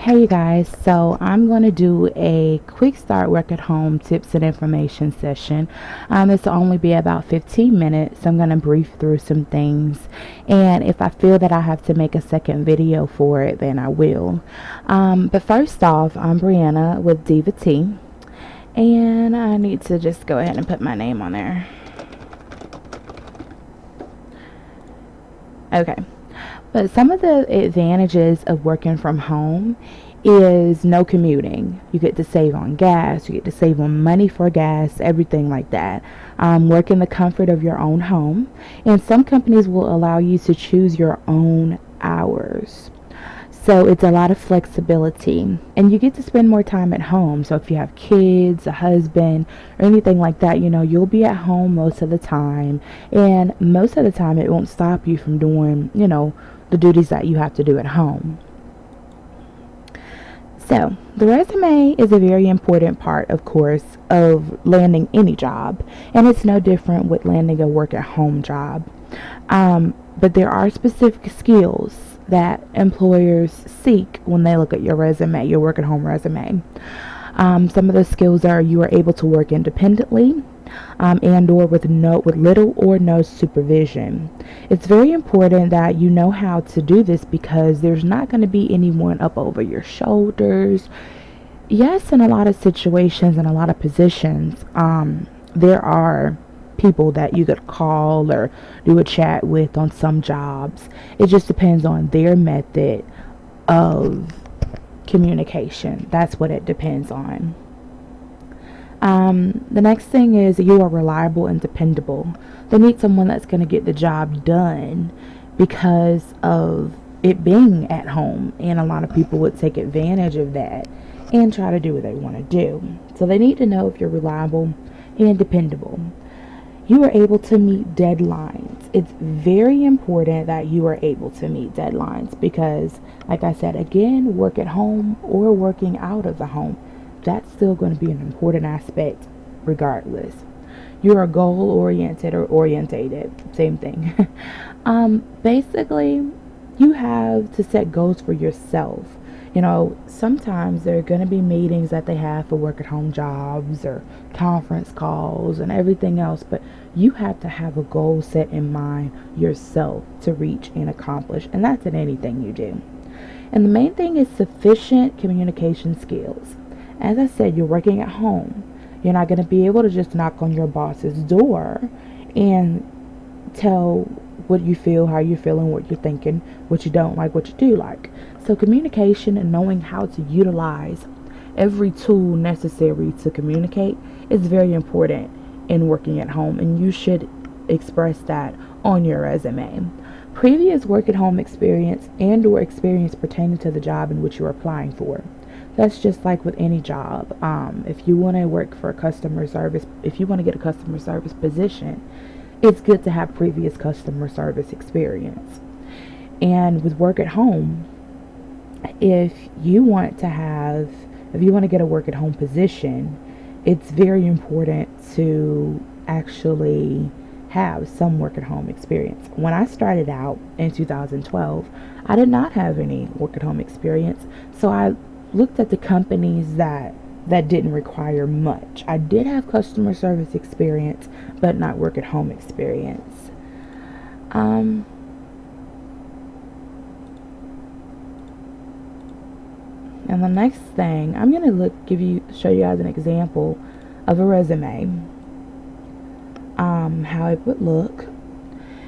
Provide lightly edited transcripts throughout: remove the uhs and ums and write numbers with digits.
Hey you guys, so I'm going to do a quick start work at home tips and information session. This will only be about 15 minutes. I'm going to brief through some things, and if I feel that I have to make a second video for it, then I will. But first off, I'm Brianna with Diva T, and I need to just go ahead and put my name on there. Okay. But some of the advantages of working from home is no commuting. You get to save on gas, you get to save on money for gas, everything like that. Work in the comfort of your own home. And some companies will allow you to choose your own hours. So it's a lot of flexibility, and you get to spend more time at home. So if you have kids, a husband, or anything like that, you'll be at home most of the time, and most of the time it won't stop you from doing, the duties that you have to do at home. So, the resume is a very important part, of course, of landing any job, and it's no different with landing a work at home job. But there are specific skills that employers seek when they look at your resume, your work at home resume. Some of those skills are you are able to work independently, and or with little or no supervision. It's very important that you know how to do this because there's not going to be anyone up over your shoulders. Yes, in a lot of situations and a lot of positions, there are people that you could call or do a chat with on some jobs. It just depends on their method of communication. That's what it depends on. The next thing is you are reliable and dependable. They need someone that's going to get the job done because of it being at home, and a lot of people would take advantage of that and try to do what they want to do. So they need to know if you're reliable and dependable. You are able to meet deadlines. It's very important that you are able to meet deadlines because, like I said, again, work at home or working out of the home, that's still going to be an important aspect regardless. You are goal oriented or orientated, same thing. Basically, you have to set goals for yourself. Sometimes there are going to be meetings that they have for work at home jobs or conference calls and everything else, but you have to have a goal set in mind yourself to reach and accomplish, and that's in anything you do. And the main thing is sufficient communication skills. As I said, you're working at home. You're not going to be able to just knock on your boss's door and tell what you feel, how you're feeling, what you're thinking, what you don't like, what you do like. So communication and knowing how to utilize every tool necessary to communicate is very important in working at home, and you should express that on your resume. Previous work at home experience and or experience pertaining to the job in which you're applying for. That's just like with any job. If you want to work for a customer service, if you want to get a customer service position, it's good to have previous customer service experience. And with work at home, if you want to get a work at home position, it's very important to actually have some work at home experience. When I started out in 2012, I did not have any work at home experience, so I looked at the companies that didn't require much. I did have customer service experience, but not work at home experience. And the next thing, I'm gonna show you guys an example of a resume. How it would look.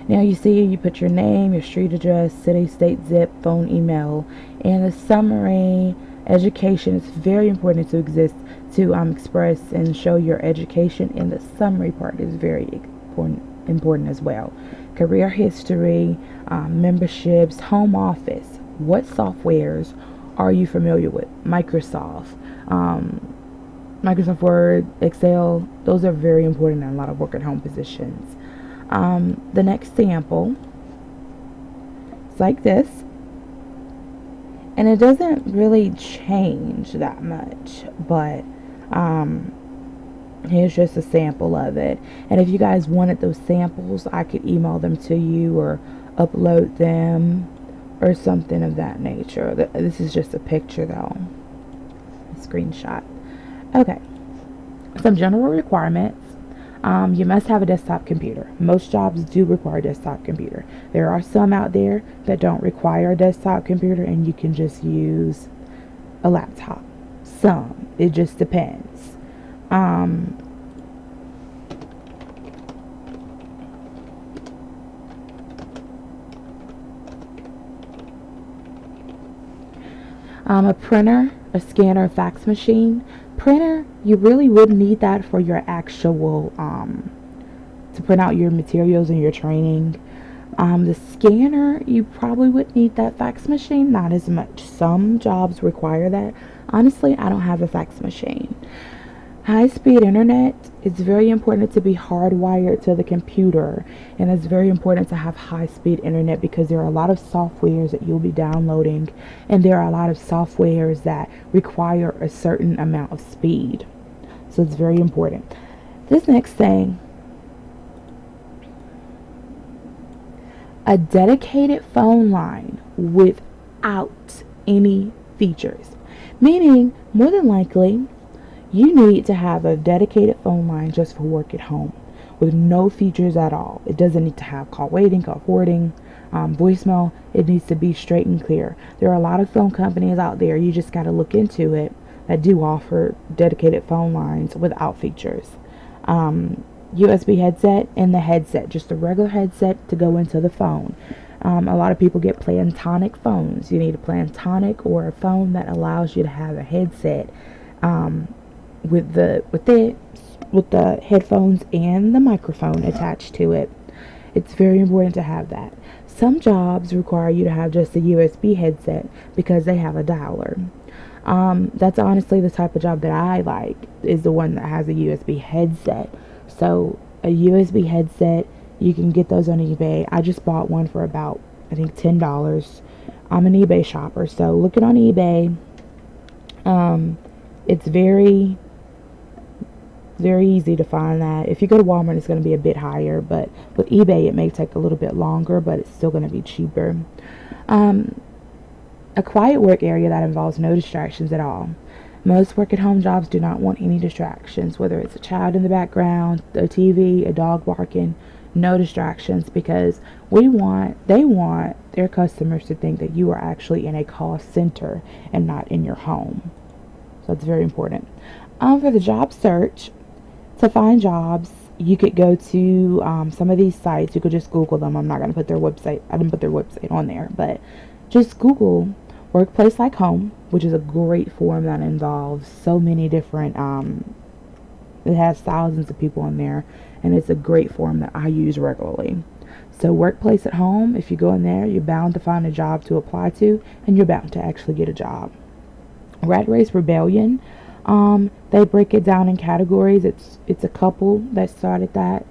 Now you see, you put your name, your street address, city, state, zip, phone, email, and the summary. Education is very important to express and show your education, and the summary part is very important as well. Career history, memberships, home office. What softwares are you familiar with? Microsoft Word, Excel, those are very important in a lot of work at home positions. The next sample is like this. And it doesn't really change that much, but here's just a sample of it. And if you guys wanted those samples, I could email them to you or upload them or something of that nature. This is just a picture though, a screenshot. Okay, some general requirements. You must have a desktop computer. Most jobs do require a desktop computer. There are some out there that don't require a desktop computer and you can just use a laptop. Some. It just depends. A printer, a scanner, a fax machine. Printer, you really wouldn't need that for your actual to print out your materials and your training. The scanner, you probably would need that. Fax machine, not as much. Some jobs require that. Honestly, I don't have a fax machine. High-speed internet, it's very important to be hardwired to the computer, and it's very important to have high-speed internet because there are a lot of softwares that you'll be downloading, and there are a lot of softwares that require a certain amount of speed. So it's very important. This next thing, a dedicated phone line without any features, meaning more than likely you need to have a dedicated phone line just for work at home with no features at all. It doesn't need to have call waiting, call forwarding, voicemail. It needs to be straight and clear. There are a lot of phone companies out there, you just got to look into it, that do offer dedicated phone lines without features. USB headset and the headset, just a regular headset to go into the phone. A lot of people get Plantonic phones. You need a Plantonic or a phone that allows you to have a headset with the headphones and the microphone attached to it. It's very important to have that. Some jobs require you to have just a USB headset because they have a dialer. That's honestly the type of job that I like, is the one that has a USB headset. So a USB headset, you can get those on eBay. I just bought one for about, I think, $10. I'm an eBay shopper, so looking on eBay, it's very easy to find that. If you go to Walmart, it's going to be a bit higher, but with eBay it may take a little bit longer, but it's still going to be cheaper. A quiet work area that involves no distractions at all. Most work at home jobs do not want any distractions, whether it's a child in the background, a TV, a dog barking. No distractions, because they want their customers to think that you are actually in a call center and not in your home. So it's very important. For the job search, to find jobs, you could go to some of these sites. You could just Google them. I'm not going to put their website. I didn't put their website on there, but just Google Workplace Like Home, which is a great forum that involves so many different, it has thousands of people on there, and it's a great forum that I use regularly. So Workplace at Home, if you go in there, you're bound to find a job to apply to, and you're bound to actually get a job. Rat Race Rebellion, they break it down in categories. It's a couple that started that,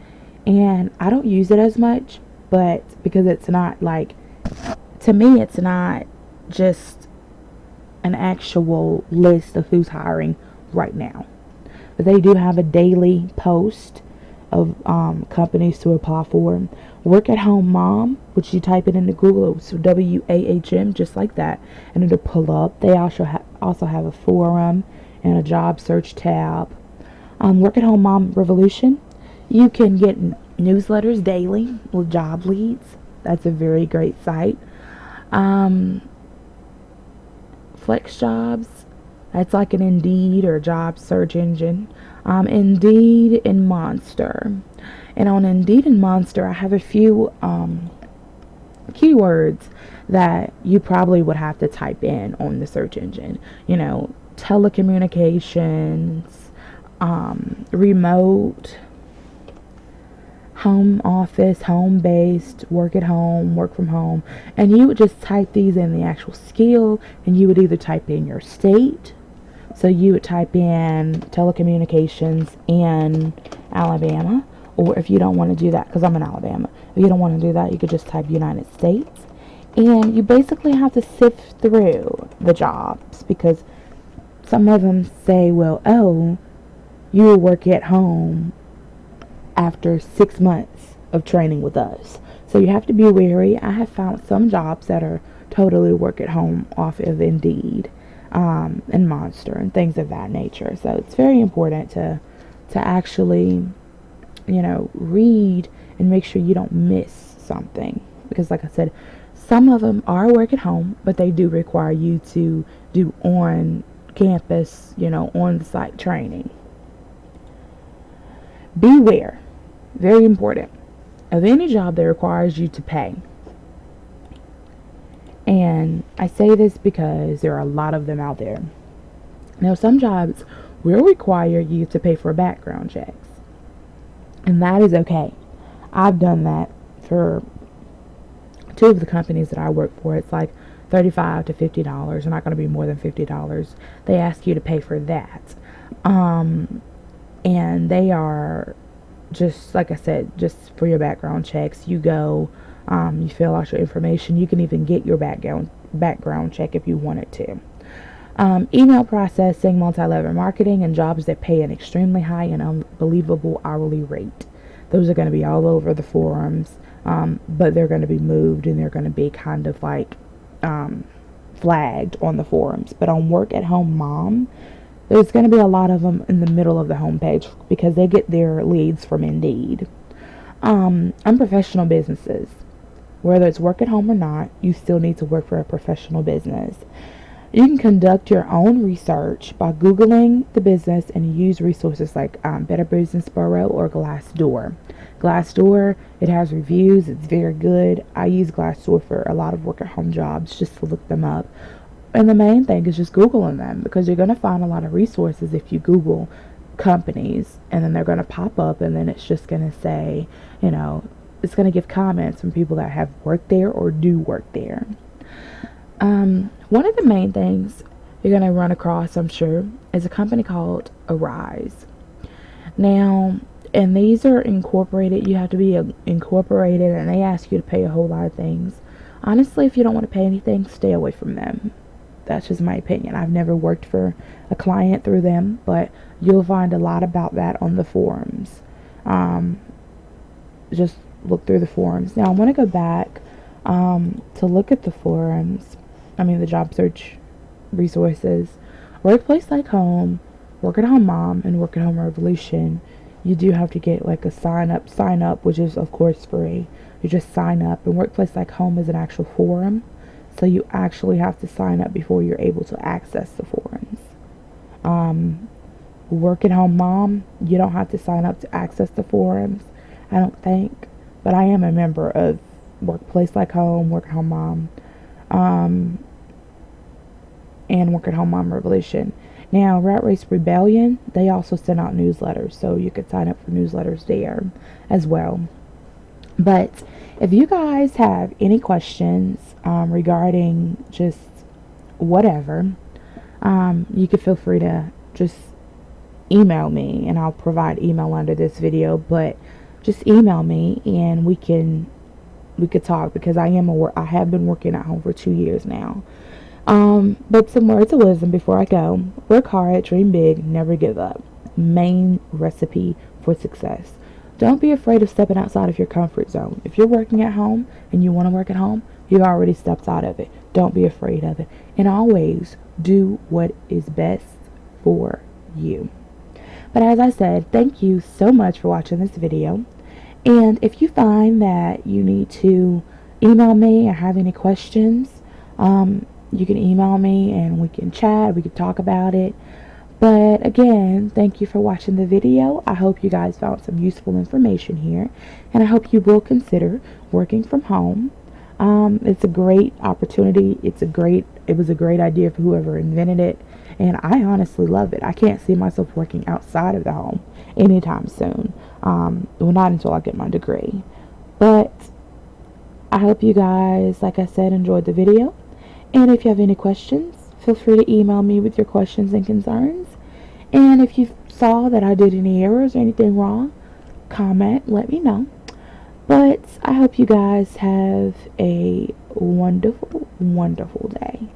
and I don't use it as much, but because it's not like, to me, it's not just an actual list of who's hiring right now, but they do have a daily post of companies to apply for. Work at Home Mom, which you type it into Google, so WAHM, just like that, and it'll pull up. They also have a forum and a job search tab. Work at Home Mom Revolution, you can get newsletters daily with job leads. That's a very great site. Flex Jobs, that's like an Indeed or job search engine. Indeed and Monster. And on Indeed and Monster, I have a few keywords that you probably would have to type in on the search engine. You know, telecommunications, remote, home office, home-based, work at home, work from home. And you would just type these in the actual skill, and you would either type in your state. So you would type in telecommunications in Alabama, or if you don't want to do that, because I'm in Alabama, if you don't want to do that, you could just type United States. And you basically have to sift through the jobs, because some of them say, well, oh, you will work at home after 6 months of training with us. So you have to be wary. I have found some jobs that are totally work at home off of Indeed, and Monster and things of that nature. So it's very important to actually, read and make sure you don't miss something, because like I said, some of them are work at home, but they do require you to do on campus, on the site training. Beware, very important, of any job that requires you to pay. And I say this because there are a lot of them out there. Now, some jobs will require you to pay for background checks, and that is okay. I've done that for 2 of the companies that I work for. It's like $35 to $50. They're not going to be more than $50. They ask you to pay for that. And they are just, like I said, just for your background checks. You go, you fill out your information. You can even get your background check if you wanted to. Email processing, multi-level marketing, and jobs that pay an extremely high and unbelievable hourly rate. Those are going to be all over the forums, but they're going to be moved, and they're going to be kind of like flagged on the forums. But on Work at Home Mom, there's going to be a lot of them in the middle of the homepage because they get their leads from Indeed. Unprofessional businesses. Whether it's work at home or not, you still need to work for a professional business. You can conduct your own research by Googling the business and use resources like Better Business Bureau or Glassdoor. Glassdoor, it has reviews. It's very good. I use Glassdoor for a lot of work at home jobs just to look them up. And the main thing is just Googling them, because you're going to find a lot of resources if you Google companies, and then they're going to pop up, and then it's just going to say, it's going to give comments from people that have worked there or do work there. One of the main things you're going to run across, I'm sure, is a company called Arise. Now, and these are incorporated. You have to be incorporated, and they ask you to pay a whole lot of things. Honestly, if you don't want to pay anything, stay away from them. That's just my opinion. I've never worked for a client through them, but you'll find a lot about that on the forums. Just look through the forums. Now, I want to go back to look at the forums. The job search resources. Workplace Like Home, Work at Home Mom, and Work at Home Revolution. You do have to get like a sign up, which is of course free. You just sign up, and Workplace Like Home is an actual forum, so you actually have to sign up before you're able to access the forums. Work at Home Mom, you don't have to sign up to access the forums, I don't think, but I am a member of Workplace Like Home, Work at Home Mom, and Work at Home Mom Revolution. Now, Rat Race Rebellion, they also send out newsletters, so you could sign up for newsletters there as well. But if you guys have any questions regarding just whatever, you could feel free to just email me, and I'll provide email under this video. But just email me, and we could talk, because I have been working at home for 2 years now. But some words of wisdom before I go. Work hard, dream big, never give up. Main recipe for success. Don't be afraid of stepping outside of your comfort zone. If you're working at home and you want to work at home, you've already stepped out of it. Don't be afraid of it. And always do what is best for you. But as I said, thank you so much for watching this video. And if you find that you need to email me or have any questions, you can email me and we can chat, we can talk about it. But again, thank you for watching the video. I hope you guys found some useful information here, and I hope you will consider working from home. It's a great opportunity. It was a great idea for whoever invented it, and I honestly love it. I can't see myself working outside of the home anytime soon. Well, not until I get my degree. But I hope you guys, like I said, enjoyed the video. And if you have any questions, feel free to email me with your questions and concerns. And if you saw that I did any errors or anything wrong, comment, let me know. But I hope you guys have a wonderful, wonderful day.